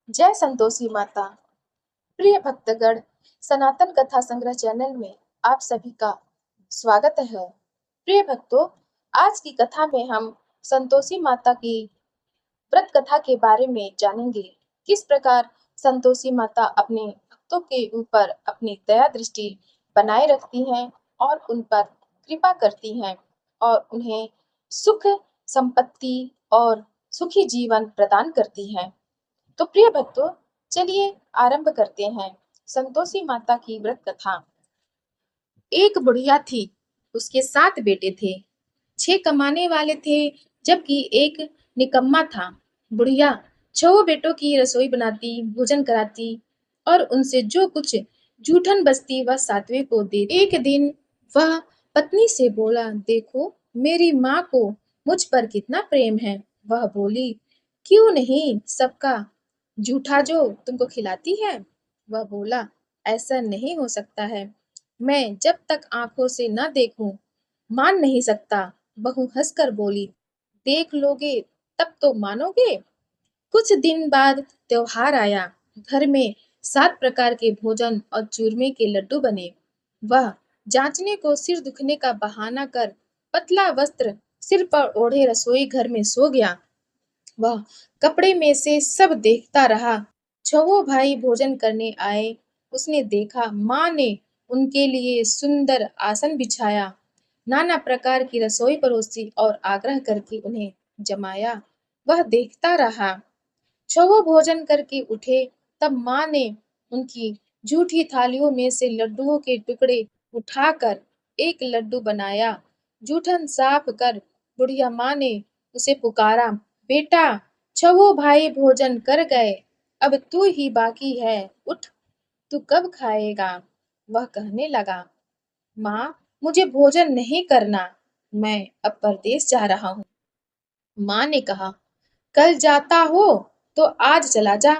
जय संतोषी माता। प्रिय भक्तगण, सनातन कथा संग्रह चैनल में आप सभी का स्वागत है। प्रिय भक्तों, आज की कथा में हम संतोषी माता की व्रत कथा के बारे में जानेंगे। किस प्रकार संतोषी माता अपने भक्तों के ऊपर अपनी दया दृष्टि बनाए रखती हैं और उन पर कृपा करती हैं और उन्हें सुख, संपत्ति और सुखी जीवन प्रदान करती हैं। तो प्रिय भक्तों, चलिए आरंभ करते हैं संतोषी माता की व्रत कथा। एक बुढ़िया थी, उसके 7 बेटे थे। 6 कमाने वाले थे, जबकि एक निकम्मा था। बुढ़िया 6 बेटों की रसोई बनाती, भोजन कराती और उनसे जो कुछ जूठन बचती वह 7वें को दे। एक दिन वह पत्नी से बोला, देखो मेरी माँ को मुझ पर कितना प्रेम है। वह बोली, क्यों नहीं, सबका जूठा जो तुमको खिलाती है। वह बोला, ऐसा नहीं हो सकता है, मैं जब तक आंखों से न देखूं मान नहीं सकता। बहू हंसकर बोली, देख लोगे तब तो मानोगे। कुछ दिन बाद त्योहार आया। घर में 7 प्रकार के भोजन और चूरमे के लड्डू बने। वह जांचने को सिर दुखने का बहाना कर पतला वस्त्र सिर पर ओढ़े रसोई घर में सो गया। वह कपड़े में से सब देखता रहा। छहों भाई भोजन करने आए। उसने देखा माँ ने उनके लिए सुंदर आसन बिछाया, नाना प्रकार की रसोई परोसी और आग्रह करके उन्हें जमाया। वह देखता रहा। छहों भोजन करके उठे, तब माँ ने उनकी जूठी थालियों में से लड्डुओं के टुकड़े उठाकर एक लड्डू बनाया। जूठन साफ कर बुढ़िया माँ ने उसे पुकारा, बेटा छहों भाई भोजन कर गए, अब तू ही बाकी है, उठ, तू कब खाएगा। वह कहने लगा, माँ मुझे भोजन नहीं करना, मैं अब परदेश जा रहा हूँ। माँ ने कहा, कल जाता हो तो आज चला जा।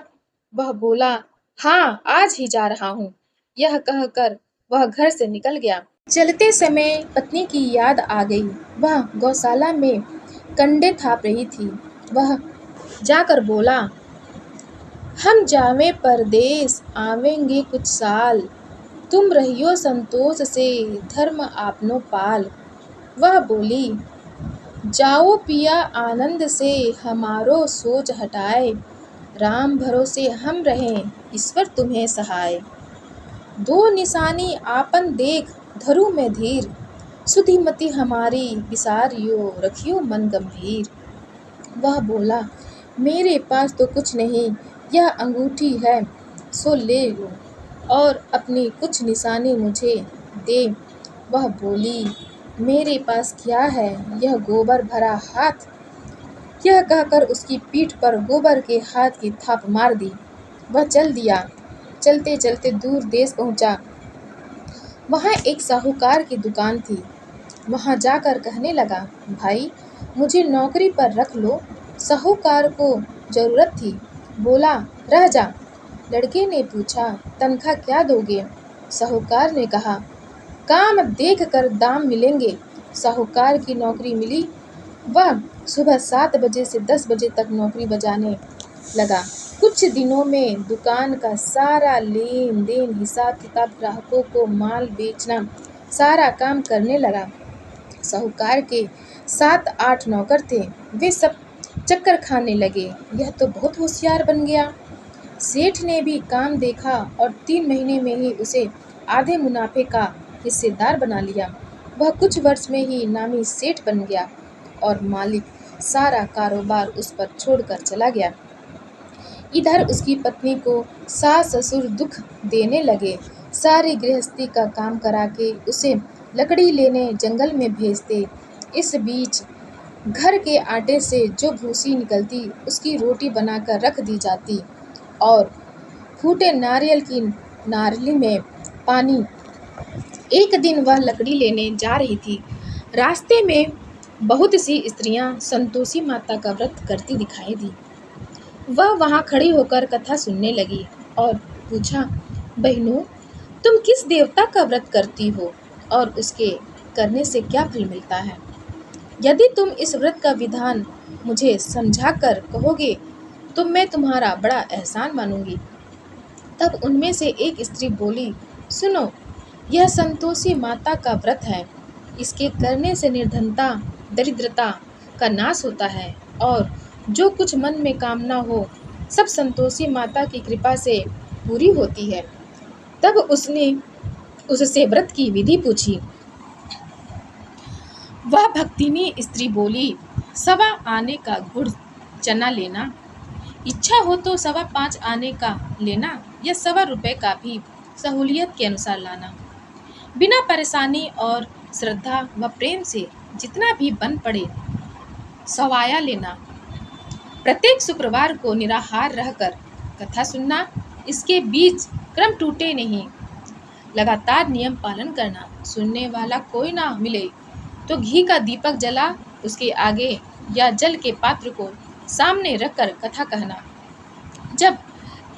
वह बोला, हाँ आज ही जा रहा हूँ। यह कहकर वह घर से निकल गया। चलते समय पत्नी की याद आ गई। वह गौशाला में कंडे थाप रही थी। वह जाकर बोला, हम जावे परदेस आवेंगे कुछ साल, तुम रहियो संतोष से धर्म आपनो पाल। वह बोली, जाओ पिया आनंद से हमारो सोच हटाए, राम भरोसे हम रहें ईश्वर तुम्हें सहाय। दो निशानी आपन देख धरु में धीर, सुधिमति हमारी विसारियो रखियो मन गंभीर। वह बोला, मेरे पास तो कुछ नहीं, यह अंगूठी है सो ले लो और अपनी कुछ निशानी मुझे दे। वह बोली, मेरे पास क्या है, यह गोबर भरा हाथ। यह कहकर उसकी पीठ पर गोबर के हाथ की थाप मार दी। वह चल दिया। चलते चलते दूर देश पहुंचा। वहां एक साहूकार की दुकान थी। वहां जाकर कहने लगा, भाई मुझे नौकरी पर रख लो, साहूकार को जरूरत थी। बोला, रह जा। लड़के ने पूछा, तनख्वाह क्या दोगे। साहूकार ने कहा, काम देख कर दाम मिलेंगे। साहूकार की नौकरी मिली। वह सुबह 7 बजे से 10 बजे तक नौकरी बजाने लगा। कुछ दिनों में दुकान का सारा लेन देन, हिसाब किताब, ग्राहकों को माल बेचना, सारा काम करने लगा। साहूकार के 7-8 नौकर थे। वे सब चक्कर खाने लगे, यह तो बहुत होशियार बन गया। सेठ ने भी काम देखा और 3 महीने में ही उसे आधे मुनाफे का हिस्सेदार बना लिया। वह कुछ वर्ष में ही नामी सेठ बन गया और मालिक सारा कारोबार उस पर छोड़कर चला गया। इधर उसकी पत्नी को सास ससुर दुख देने लगे। सारी गृहस्थी का काम करा के उसे लकड़ी लेने जंगल में भेजते। इस बीच घर के आटे से जो भूसी निकलती उसकी रोटी बनाकर रख दी जाती और फूटे नारियल की नारली में पानी। एक दिन वह लकड़ी लेने जा रही थी। रास्ते में बहुत सी स्त्रियां संतोषी माता का व्रत करती दिखाई दी। वह वहां खड़ी होकर कथा सुनने लगी और पूछा, बहनों तुम किस देवता का व्रत करती हो और उसके करने से क्या फल मिलता है। यदि तुम इस व्रत का विधान मुझे समझा कर कहोगे तो मैं तुम्हारा बड़ा एहसान मानूंगी। तब उनमें से एक स्त्री बोली, सुनो, यह संतोषी माता का व्रत है। इसके करने से निर्धनता, दरिद्रता का नाश होता है और जो कुछ मन में कामना हो सब संतोषी माता की कृपा से पूरी होती है। तब उसने उससे व्रत की विधि पूछी। वह भक्तिनी स्त्री बोली, 1.25 आने का गुड़ चना लेना, इच्छा हो तो 5.25 आने का लेना या 1.25 का भी सहूलियत के अनुसार लाना। बिना परेशानी और श्रद्धा व प्रेम से जितना भी बन पड़े सवाया लेना। प्रत्येक शुक्रवार को निराहार रहकर कथा सुनना, इसके बीच क्रम टूटे नहीं। लगातार नियम पालन करना। सुनने वाला कोई ना मिले तो घी का दीपक जला उसके आगे या जल के पात्र को सामने रखकर कथा कहना। जब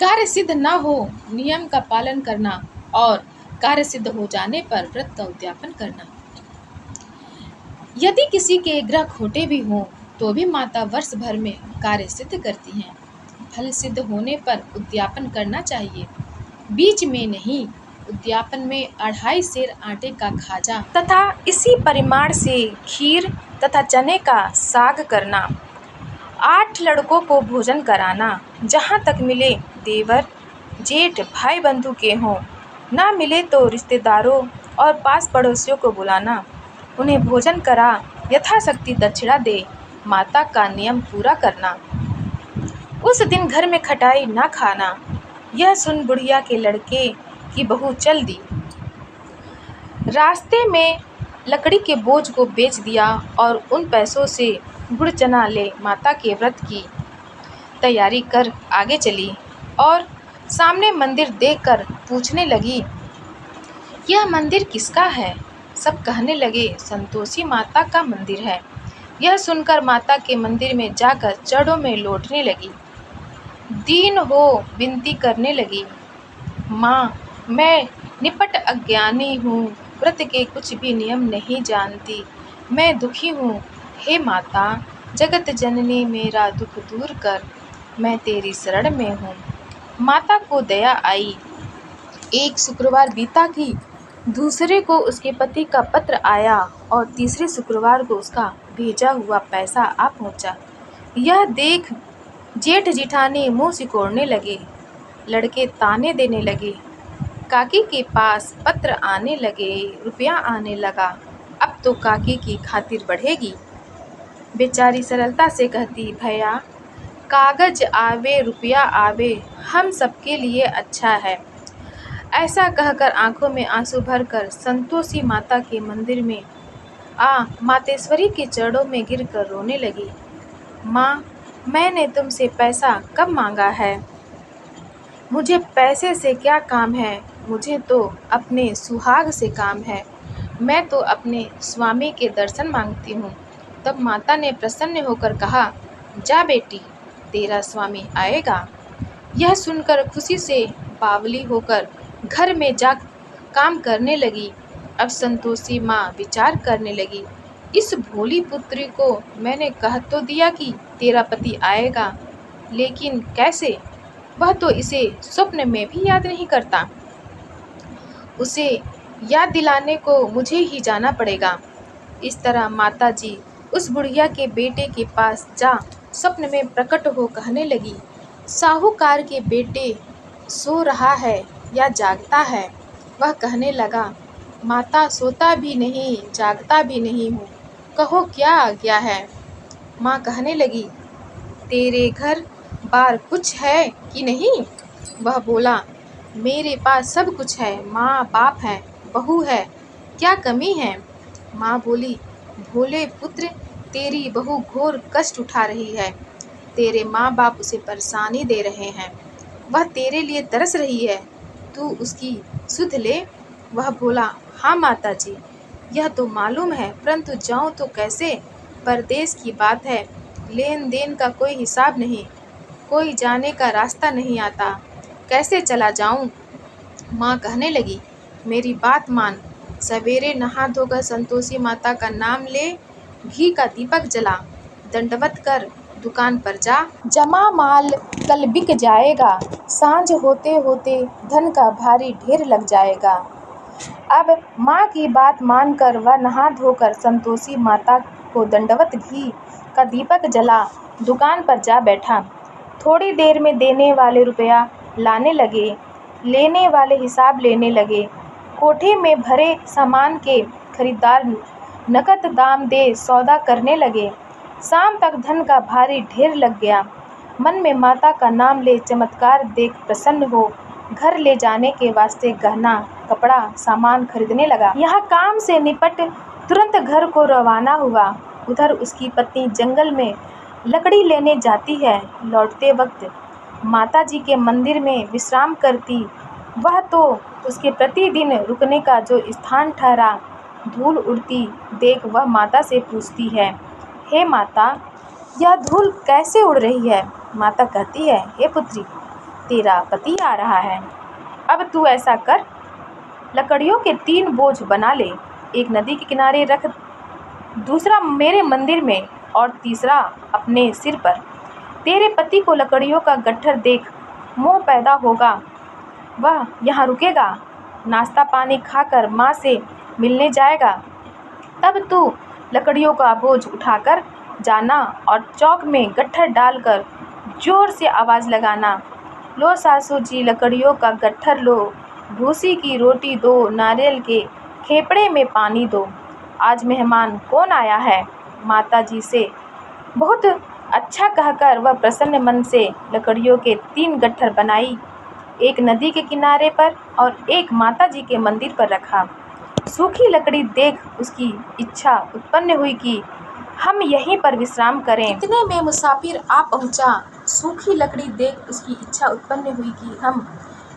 कार्य सिद्ध ना हो नियम का पालन करना और कार्य सिद्ध हो जाने पर व्रत का उद्यापन करना। यदि किसी के ग्रह खोटे भी हों तो भी माता वर्ष भर में कार्य सिद्ध करती हैं। फल सिद्ध होने पर उद्यापन करना चाहिए, बीच में नहीं। उद्यापन में 2.5 सेर आटे का खाजा तथा इसी परिमाण से खीर तथा चने का साग करना। 8 लड़कों को भोजन कराना। जहाँ तक मिले देवर, जेठ, भाई बंधु के हों, ना मिले तो रिश्तेदारों और पास पड़ोसियों को बुलाना। उन्हें भोजन करा यथाशक्ति दक्षिणा दे माता का नियम पूरा करना। उस दिन घर में खटाई ना खाना। यह सुन बुढ़िया के लड़के की बहू चल दी। रास्ते में लकड़ी के बोझ को बेच दिया और उन पैसों से गुड़ चना ले माता के व्रत की तैयारी कर आगे चली और सामने मंदिर देखकर पूछने लगी, यह मंदिर किसका है? सब कहने लगे, संतोषी माता का मंदिर है। यह सुनकर माता के मंदिर में जाकर चरणों में लौटने लगी। दीन हो विनती करने लगी, माँ, मैं निपट अज्ञानी हूँ, व्रत के कुछ भी नियम नहीं जानती। मैं दुखी हूँ, हे माता, जगत जननी मेरा दुख दूर कर, मैं तेरी शरण में हूँ। माता को दया आई। एक शुक्रवार बीता कि दूसरे को उसके पति का पत्र आया और तीसरे शुक्रवार को उसका भेजा हुआ पैसा आ पहुँचा। यह देख जेठ जिठानी मुँह सिकोड़ने लगे। लड़के ताने देने लगे। काकी के पास पत्र आने लगे, रुपया आने लगा, अब तो काकी की खातिर बढ़ेगी। बेचारी सरलता से कहती, भैया, कागज आवे रुपया आवे, हम सबके लिए अच्छा है। ऐसा कहकर आंखों में आंसू भरकर संतोषी माता के मंदिर में मातेश्वरी के चरणों में गिरकर रोने लगी। माँ, मैंने तुमसे पैसा कब मांगा है? मुझे पैसे से क्या काम है? मुझे तो अपने सुहाग से काम है। मैं तो अपने स्वामी के दर्शन मांगती हूँ। तब माता ने प्रसन्न होकर कहा, जा बेटी, तेरा स्वामी आएगा। यह सुनकर खुशी से बावली होकर घर में जा काम करने लगी। अब संतोषी माँ विचार करने लगी, इस भोली पुत्री को मैंने कह तो दिया कि तेरा पति आएगा, लेकिन कैसे? वह तो इसे स्वप्न में भी याद नहीं करता। उसे याद दिलाने को मुझे ही जाना पड़ेगा। इस तरह माताजी उस बुढ़िया के बेटे के पास जा स्वप्न में प्रकट हो कहने लगी, साहूकार के बेटे सो रहा है या जागता है? वह कहने लगा, माता, सोता भी नहीं जागता भी नहीं हूँ, कहो क्या आज्ञा है? माँ कहने लगी, तेरे घर बार कुछ है कि नहीं? वह बोला, मेरे पास सब कुछ है, माँ बाप है, बहू है, क्या कमी है? माँ बोली, भोले पुत्र, तेरी बहू घोर कष्ट उठा रही है। तेरे माँ बाप उसे परेशानी दे रहे हैं। वह तेरे लिए तरस रही है, तू उसकी सुध ले। वह बोला, हाँ माता जी, यह तो मालूम है, परंतु जाऊँ तो कैसे? परदेश की बात है, लेन देन का कोई हिसाब नहीं, कोई जाने का रास्ता नहीं आता, कैसे चला जाऊँ? माँ कहने लगी, मेरी बात मान, सवेरे नहा धोकर संतोषी माता का नाम ले, घी का दीपक जला, दंडवत कर, दुकान पर जा, जमा माल कल बिक जाएगा, सांझ होते होते धन का भारी ढेर लग जाएगा। अब माँ की बात मानकर वह नहा धोकर संतोषी माता को दंडवत घी का दीपक जला दुकान पर जा बैठा। थोड़ी देर में देने वाले रुपया लाने लगे, लेने वाले हिसाब लेने लगे। कोठे में भरे सामान के खरीदार नकद दाम दे सौदा करने लगे। शाम तक धन का भारी ढेर लग गया। मन में माता का नाम ले चमत्कार देख प्रसन्न हो घर ले जाने के वास्ते गहना कपड़ा सामान खरीदने लगा। यहाँ काम से निपट तुरंत घर को रवाना हुआ। उधर उसकी पत्नी जंगल में लकड़ी लेने जाती है। लौटते वक्त माता जी के मंदिर में विश्राम करती। वह तो उसके प्रतिदिन रुकने का जो स्थान ठहरा। धूल उड़ती देख वह माता से पूछती है, हे माता, यह धूल कैसे उड़ रही है? माता कहती है, हे पुत्री, तेरा पति आ रहा है। अब तू ऐसा कर, लकड़ियों के 3 बोझ बना ले, एक नदी के किनारे रख, दूसरा मेरे मंदिर में और तीसरा अपने सिर पर। तेरे पति को लकड़ियों का गट्ठर देख मोह पैदा होगा, वह यहाँ रुकेगा, नाश्ता पानी खाकर माँ से मिलने जाएगा। तब तू लकड़ियों का बोझ उठाकर जाना और चौक में गट्ठर डालकर जोर से आवाज़ लगाना, लो सासू जी लकड़ियों का गट्ठर लो, भूसी की रोटी दो, नारियल के खेपड़े में पानी दो, आज मेहमान कौन आया है? माता जी से बहुत अच्छा कहकर वह प्रसन्न मन से लकड़ियों के 3 गट्ठर बनाई, एक नदी के किनारे पर और एक माता जी के मंदिर पर रखा। सूखी लकड़ी देख उसकी इच्छा उत्पन्न हुई कि हम यहीं पर विश्राम करें। इतने में मुसाफिर आ पहुंचा। सूखी लकड़ी देख उसकी इच्छा उत्पन्न हुई कि हम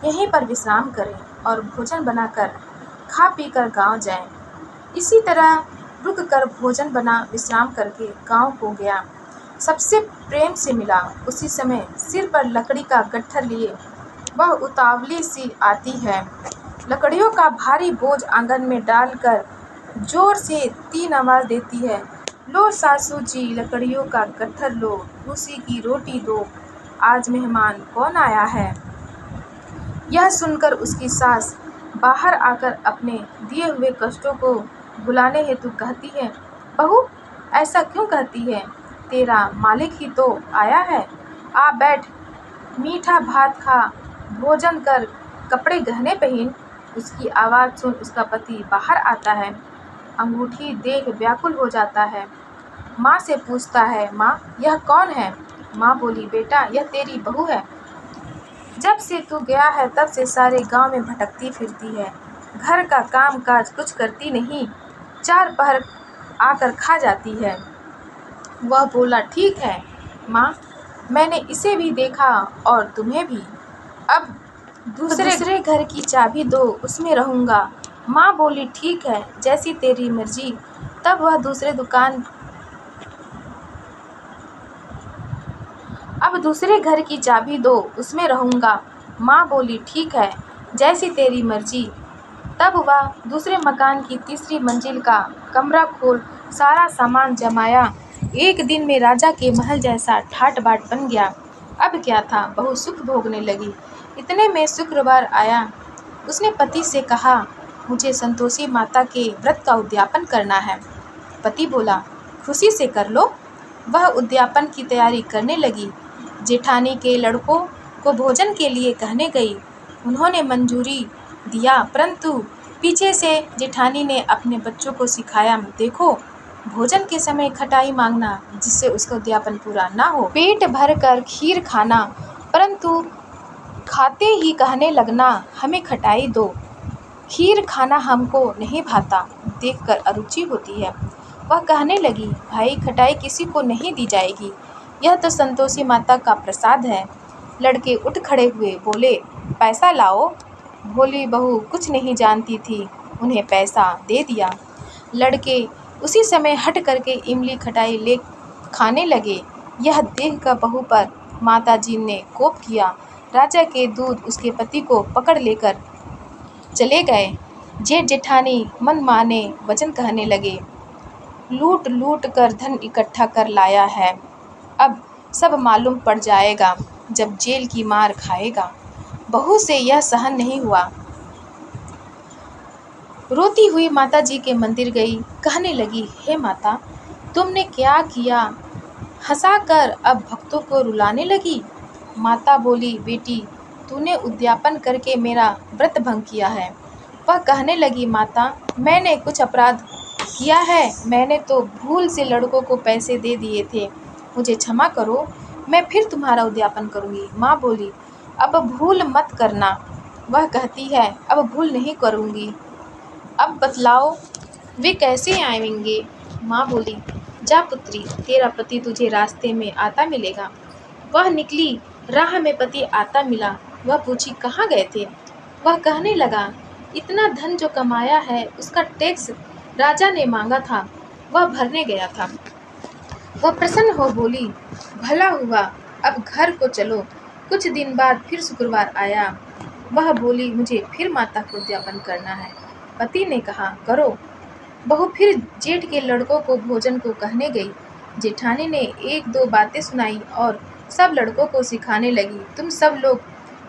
यहीं पर विश्राम करें और भोजन बनाकर खा पीकर गांव जाएं। इसी तरह रुक कर भोजन बना विश्राम करके गांव को गया। सबसे प्रेम से मिला। उसी समय सिर पर लकड़ी का गट्ठर लिए वह उतावली सी आती है। लकड़ियों का भारी बोझ आंगन में डालकर जोर से 3 आवाज़ देती है, लो सासू जी लकड़ियों का गट्ठर लो, भूसी की रोटी दो, आज मेहमान कौन आया है? यह सुनकर उसकी सास बाहर आकर अपने दिए हुए कष्टों को भुलाने हेतु कहती है, बहू ऐसा क्यों कहती है? तेरा मालिक ही तो आया है, आ बैठ, मीठा भात खा, भोजन कर, कपड़े गहने पहन। उसकी आवाज़ सुन उसका पति बाहर आता है। अंगूठी देख व्याकुल हो जाता है। माँ से पूछता है, माँ यह कौन है? माँ बोली, बेटा यह तेरी बहू है। जब से तू गया है तब से सारे गांव में भटकती फिरती है, घर का काम काज कुछ करती नहीं, 4 पहर आकर खा जाती है। वह बोला, ठीक है माँ, मैंने इसे भी देखा और तुम्हें भी। अब दूसरे घर की चाबी दो, उसमें रहूँगा। माँ बोली, ठीक है, जैसी तेरी मर्जी। तब वह दूसरे घर की चाबी दो, उसमें रहूँगा। माँ बोली, ठीक है, जैसी तेरी मर्जी। तब वह दूसरे मकान की तीसरी मंजिल का कमरा खोल सारा सामान जमाया। एक दिन में राजा के महल जैसा ठाट बाट बन गया। अब क्या था, बहू सुख भोगने लगी। इतने में शुक्रवार आया। उसने पति से कहा, मुझे संतोषी माता के व्रत का उद्यापन करना है। पति बोला, खुशी से कर लो। वह उद्यापन की तैयारी करने लगी। जेठानी के लड़कों को भोजन के लिए कहने गई। उन्होंने मंजूरी दिया, परंतु पीछे से जेठानी ने अपने बच्चों को सिखाया, देखो भोजन के समय खटाई मांगना, जिससे उसका उद्यापन पूरा ना हो। पेट भर कर खीर खाना, परंतु खाते ही कहने लगना, हमें खटाई दो, खीर खाना हमको नहीं भाता, देखकर अरुचि होती है। वह कहने लगी, भाई खटाई किसी को नहीं दी जाएगी, यह तो संतोषी माता का प्रसाद है। लड़के उठ खड़े हुए, बोले, पैसा लाओ। भोली बहू कुछ नहीं जानती थी, उन्हें पैसा दे दिया। लड़के उसी समय हट करके इमली खटाई ले खाने लगे। यह देखकर बहू पर माता जी ने कोप किया। राजा के दूत उसके पति को पकड़ लेकर चले गए। जेठ जेठानी मन माने वचन कहने लगे, लूट लूट कर धन इकट्ठा कर लाया है, अब सब मालूम पड़ जाएगा जब जेल की मार खाएगा। बहू से यह सहन नहीं हुआ। रोती हुई माता जी के मंदिर गई, कहने लगी, हे माता, तुमने क्या किया? हंसाकर अब भक्तों को रुलाने लगी। माता बोली, बेटी, तूने उद्यापन करके मेरा व्रत भंग किया है। वह कहने लगी, माता, मैंने कुछ अपराध किया है? मैंने तो भूल से लड़कों को पैसे दे दिए थे। मुझे क्षमा करो, मैं फिर तुम्हारा उद्यापन करूंगी। माँ बोली, अब भूल मत करना। वह कहती है, अब भूल नहीं करूंगी। अब बतलाओ वे कैसे आएंगे? माँ बोली, जा पुत्री, तेरा पति तुझे रास्ते में आता मिलेगा। वह निकली, राह में पति आता मिला। वह पूछी, कहाँ गए थे? वह कहने लगा, इतना धन जो कमाया है उसका टैक्स राजा ने मांगा था, वह भरने गया था। वह प्रसन्न हो बोली, भला हुआ, अब घर को चलो। कुछ दिन बाद फिर शुक्रवार आया। वह बोली, मुझे फिर माता को उद्यापन करना है। पति ने कहा, करो। बहू फिर जेठ के लड़कों को भोजन को कहने गई। जेठानी ने एक दो बातें सुनाई और सब लड़कों को सिखाने लगी, तुम सब लोग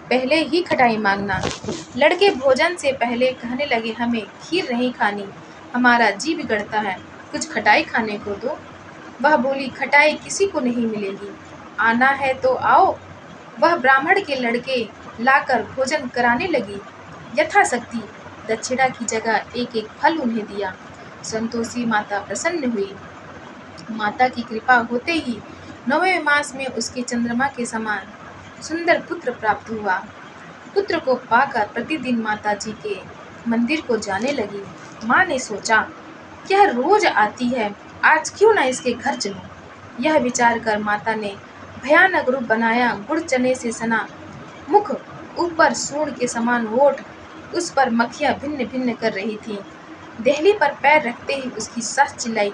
पहले ही खटाई मांगना। लड़के भोजन से पहले कहने लगे, हमें खीर नहीं खानी, हमारा जी बिगड़ता है, कुछ खटाई खाने को दो। वह बोली, खटाई किसी को नहीं मिलेगी, आना है तो आओ। वह ब्राह्मण के लड़के लाकर भोजन कराने लगी। यथाशक्ति दक्षिणा की जगह एक एक फल उन्हें दिया। संतोषी माता प्रसन्न हुई। माता की कृपा होते ही 9वें मास में उसके चंद्रमा के समान सुंदर पुत्र प्राप्त हुआ। पुत्र को पाकर प्रतिदिन माता जी के मंदिर को जाने लगी। माँ ने सोचा, यह रोज आती है, आज क्यों ना इसके घर चलूं। यह विचार कर माता ने भयानक रूप बनाया। गुड़ चने से सना मुख, ऊपर सूंड के समान होठ, उस पर मक्खियां भिन्न भिन्न कर रही थी। देहली पर पैर रखते ही उसकी सास चिल्लाई,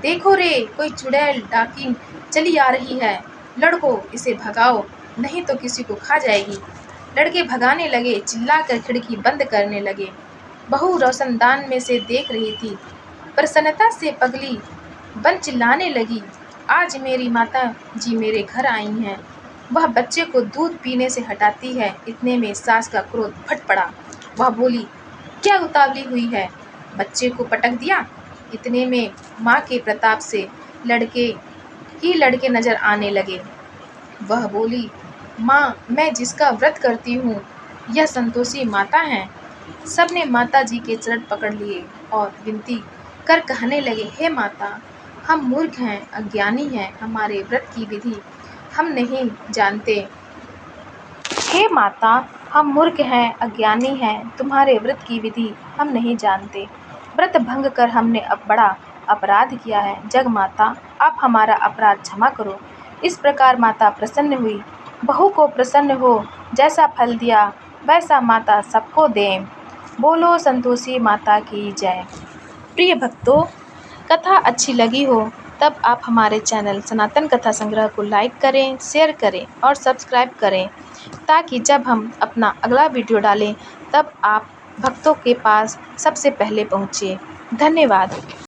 देखो रे, कोई चुड़ैल डाकिन चली आ रही है, लड़को इसे भगाओ, नहीं तो किसी को खा जाएगी। लड़के भगाने लगे, चिल्लाकर खिड़की बंद करने लगे। बहू रोशनदान में से देख रही थी। प्रसन्नता से पगली बन चिल्लाने लगी, आज मेरी माता जी मेरे घर आई हैं। वह बच्चे को दूध पीने से हटाती है, इतने में सास का क्रोध फट पड़ा। वह बोली, क्या उतावली हुई है, बच्चे को पटक दिया। इतने में माँ के प्रताप से लड़के नजर आने लगे। वह बोली, माँ, मैं जिसका व्रत करती हूँ यह संतोषी माता हैं। सबने माता जी के चरण पकड़ लिए और विनती कर कहने लगे, हे माता, हम मूर्ख हैं, अज्ञानी हैं, हमारे व्रत की विधि हम नहीं जानते। हे माता, हम मूर्ख हैं, अज्ञानी हैं, तुम्हारे व्रत की विधि हम नहीं जानते। व्रत भंग कर हमने अब बड़ा अपराध किया है। जग माता, आप हमारा अपराध क्षमा करो। इस प्रकार माता प्रसन्न हुई। बहू को प्रसन्न हो, जैसा फल दिया वैसा माता सबको दें। बोलो संतोषी माता की जय। प्रिय भक्तों, कथा अच्छी लगी हो तब आप हमारे चैनल सनातन कथा संग्रह को लाइक करें, शेयर करें और सब्सक्राइब करें, ताकि जब हम अपना अगला वीडियो डालें तब आप भक्तों के पास सबसे पहले पहुँचे। धन्यवाद।